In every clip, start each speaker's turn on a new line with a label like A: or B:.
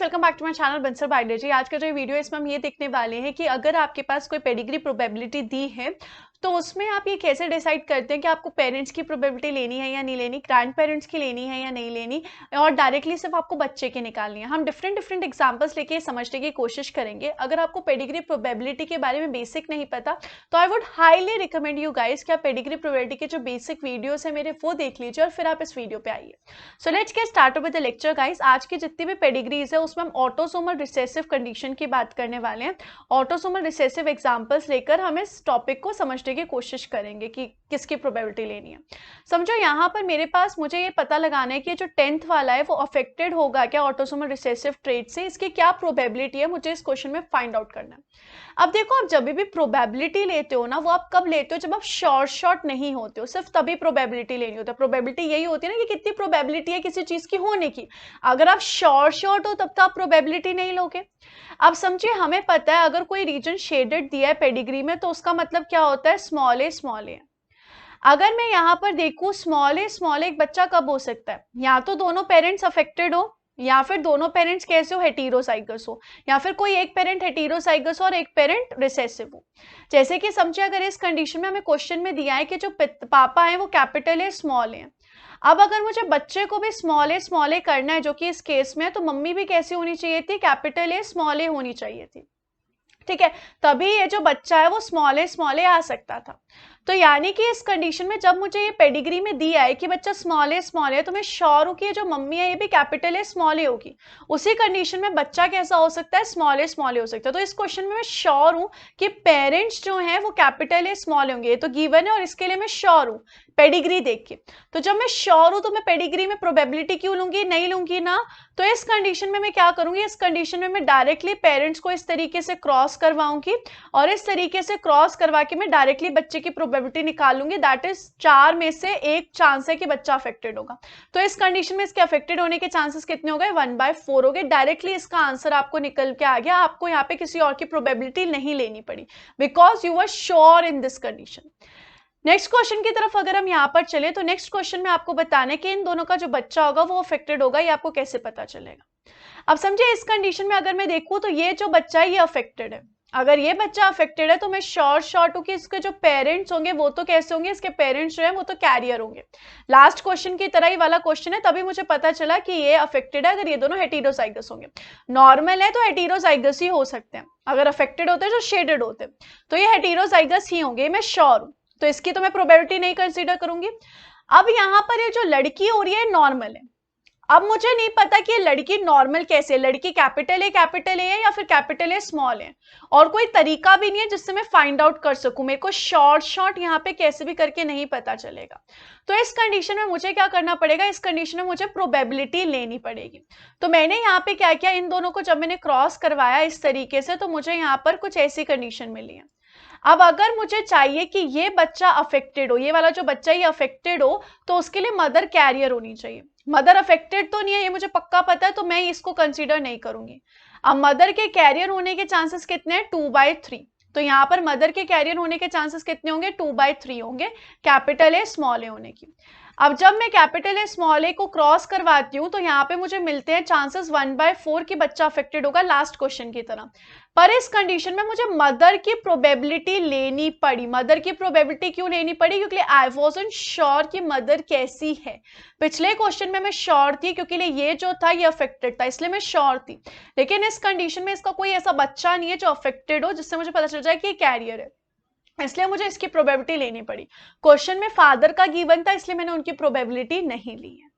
A: Welcome back to my channel Bansal biology. आज का जो वीडियो है इसमें हम ये देखने वाले हैं कि अगर आपके पास कोई पेडिग्री प्रोबेबिलिटी दी है तो उसमें आप ये कैसे डिसाइड करते हैं कि आपको पेरेंट्स की प्रोबेबिलिटी लेनी है या नहीं लेनी, ग्रैंड पेरेंट्स की लेनी है या नहीं लेनी, और डायरेक्टली सिर्फ आपको बच्चे की निकालनी है। हम डिफरेंट एग्जांपल्स लेके समझने की कोशिश करेंगे। अगर आपको पेडिग्री प्रोबेबिलिटी के बारे में बेसिक नहीं पता तो I would highly recommend you guys कि आप पेडिग्री प्रोबेबिलिटी के जो बेसिक वीडियोस है मेरे वो देख लीजिए और फिर आप इस वीडियो पे आइए। So let's get started with the lecture guys. आज की जितनी भी पेडिग्रीज है उसमें हम ऑटोसोमल रिसेसिव कंडीशन की बात करने वाले हैं। ऑटोसोमल रिसेसिव एग्जांपल्स लेकर हम इस टॉपिक को समझने की कोशिश करेंगे कि किसकी प्रोबेबिलिटी लेनी है। समझो यहाँ पर मेरे पास मुझे ये पता लगाना है कि जो 10th वाला है वो अफेक्टेड होगा क्या ऑटोसोमल रिसेसिव ट्रेट से, इसकी क्या प्रोबेबिलिटी है, मुझे इस क्वेश्चन में फाइंड आउट करना है। अब देखो, आप जब भी प्रोबेबिलिटी लेते हो ना वो आप कब लेते हो, जब आप शॉर्ट नहीं होते हो, सिर्फ तभी प्रोबेबिलिटी लेनी होती है। प्रोबेबिलिटी यही होती है ना कि कितनी प्रोबेबिलिटी है किसी चीज की होने की। अगर आप शॉर्ट हो तब तो आप प्रोबेबिलिटी नहीं लोगे। अब समझिए, हमें पता है अगर कोई रीजन शेडेड दिया है पेडिग्री में तो उसका मतलब क्या होता है, स्मॉल ए। अगर मैं यहाँ पर देखूं स्मॉल ए एक बच्चा कब हो सकता है, या तो दोनों पेरेंट्स अफेक्टेड हो या फिर दोनों पेरेंट्स कैसे हो, हेटेरोजाइगस हो, या फिर कोई एक पेरेंट हेटेरोजाइगस और एक पेरेंट रिसेसिव हो। जैसे कि समझिए अगर इस कंडीशन में हमें क्वेश्चन में दिया है कि जो पापा है वो कैपिटल है स्मॉल है। अब अगर मुझे बच्चे को भी स्मॉल ए करना है जो कि इस केस में है, तो मम्मी भी कैसी होनी चाहिए थी, कैपिटल ए स्मॉल ए होनी चाहिए थी। ठीक है, तभी ये जो बच्चा है वो स्मॉल ए आ सकता था। तो यानी कि इस कंडीशन में जब मुझे ये पेडिग्री में दिया है कि बच्चा स्मॉल ए तो मैं श्योर हूं कि ये जो मम्मी है ये भी कैपिटल ए स्मॉल ए होगी। उसी कंडीशन में बच्चा कैसा हो सकता है, स्मॉल ए हो सकता है। तो इस क्वेश्चन में मैं श्योर हूं कि पेरेंट्स जो हैं वो कैपिटल ए स्मॉल होंगे, ये तो गिवन है और इसके लिए मैं श्योर हूं पेडिग्री देख के। तो जब मैं श्योर हूं तो मैं पेडिग्री में प्रोबेबिलिटी क्यों लूंगी, नहीं लूंगी ना। तो इस कंडीशन में मैं क्या करूंगी, इस कंडीशन में मैं डायरेक्टली पेरेंट्स को इस तरीके से क्रॉस करवाऊंगी और इस तरीके से क्रॉस करवा के मैं डायरेक्टली बच्चे की प्रोबेबिलिटी निकालूंगी। दैट इज 4 में से 1 चांस है कि बच्चा अफेक्टेड होगा। तो इस कंडीशन में इसके अफेक्टेड होने के चांसेस कितने हो गए, 1/4 हो गए। डायरेक्टली इसका आंसर आपको निकल के आ गया। आपको यहाँ पे किसी और की प्रोबेबिलिटी नहीं लेनी पड़ी because you are sure in this condition. Next question की तरफ अगर हम यहाँ पर चले तो नेक्स्ट क्वेश्चन में आपको बताना है कि इन दोनों का जो बच्चा होगा वो अफेक्टेड होगा, ये आपको कैसे पता चलेगा। अब समझिए इस कंडीशन में अगर मैं देखूं तो ये जो बच्चा है ये अफेक्टेड है। अगर ये बच्चा अफेक्टेड है तो मैं शॉर्ट हूं कि इसके जो पेरेंट्स होंगे वो तो कैसे होंगे, इसके पेरेंट्स जो है वो तो कैरियर होंगे। लास्ट क्वेश्चन की तरह ही वाला क्वेश्चन है, तभी मुझे पता चला कि ये अफेक्टेड है अगर ये दोनों हेटेरोजाइगस होंगे। नॉर्मल है तो हेटेरोजाइगस ही हो सकते हैं, अगर अफेक्टेड होते हैं जो शेडेड होते हैं तो ये हेटेरोजाइगस ही होंगे, मैं श्योर हूं। तो इसकी तो मैं प्रोबेबिलिटी नहीं कंसीडर करूंगी। अब यहाँ पर ये जो लड़की हो रही है नॉर्मल है। अब मुझे नहीं पता कि ये लड़की नॉर्मल कैसे है, लड़की कैपिटल ए है या फिर कैपिटल ए स्मॉल है, और कोई तरीका भी नहीं है जिससे मैं फाइंड आउट कर सकूं। मेरे को शॉर्ट यहाँ पे कैसे भी करके नहीं पता चलेगा। तो इस कंडीशन में मुझे क्या करना पड़ेगा, इस कंडीशन में मुझे प्रोबेबिलिटी लेनी पड़ेगी। तो मैंने यहाँ पे क्या किया, इन दोनों को जब मैंने क्रॉस करवाया इस तरीके से तो मुझे यहाँ पर कुछ ऐसी कंडीशन मिली है। अब अगर मुझे चाहिए कि ये बच्चा अफेक्टेड हो, ये वाला जो बच्चा ये अफेक्टेड हो, तो उसके लिए मदर कैरियर होनी चाहिए। मदर अफेक्टेड तो नहीं है ये मुझे पक्का पता है, तो मैं इसको कंसीडर नहीं करूंगी। अब मदर के कैरियर होने के चांसेस कितने हैं, 2/3। तो यहाँ पर मदर के कैरियर होने के चांसेस कितने होंगे, 2/3 होंगे कैपिटल ए स्मॉल ए होने की। अब जब मैं कैपिटल ए स्मॉल ए को क्रॉस करवाती हूँ तो यहाँ पे मुझे मिलते हैं चांसेस 1/4 की बच्चा अफेक्टेड होगा, लास्ट क्वेश्चन की तरह। पर इस कंडीशन में मुझे मदर की प्रोबेबिलिटी लेनी पड़ी। मदर की प्रोबेबिलिटी क्यों लेनी पड़ी, क्योंकि आई वॉजंट श्योर कि मदर कैसी है। पिछले क्वेश्चन में मैं श्योर थी क्योंकि ये जो था ये अफेक्टेड था, इसलिए मैं श्योर थी। लेकिन इस कंडीशन में इसका कोई ऐसा बच्चा नहीं है जो अफेक्टेड हो जिससे मुझे पता चल जाए कि ये कैरियर है, इसलिए मुझे इसकी प्रोबेबिलिटी लेनी पड़ी। क्वेश्चन में फादर का गिवन था इसलिए मैंने उनकी प्रोबेबिलिटी नहीं ली है।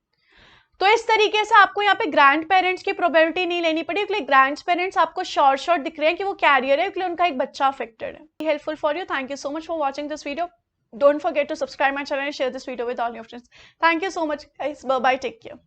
A: तो इस तरीके से आपको यहाँ पे ग्रैंड पेरेंट्स की प्रोबेबिलिटी नहीं लेनी पड़ी, क्योंकि ग्रैंड पेरेंट्स आपको शॉर्ट दिख रहे हैं कि वो कैरियर है, क्योंकि उनका एक बच्चा अफेक्टेड है। Helpful for you, thank you so much for watching this video. Don't forget to subscribe my channel and share this video with all your friends. Thank you so much guys, bye bye, take care.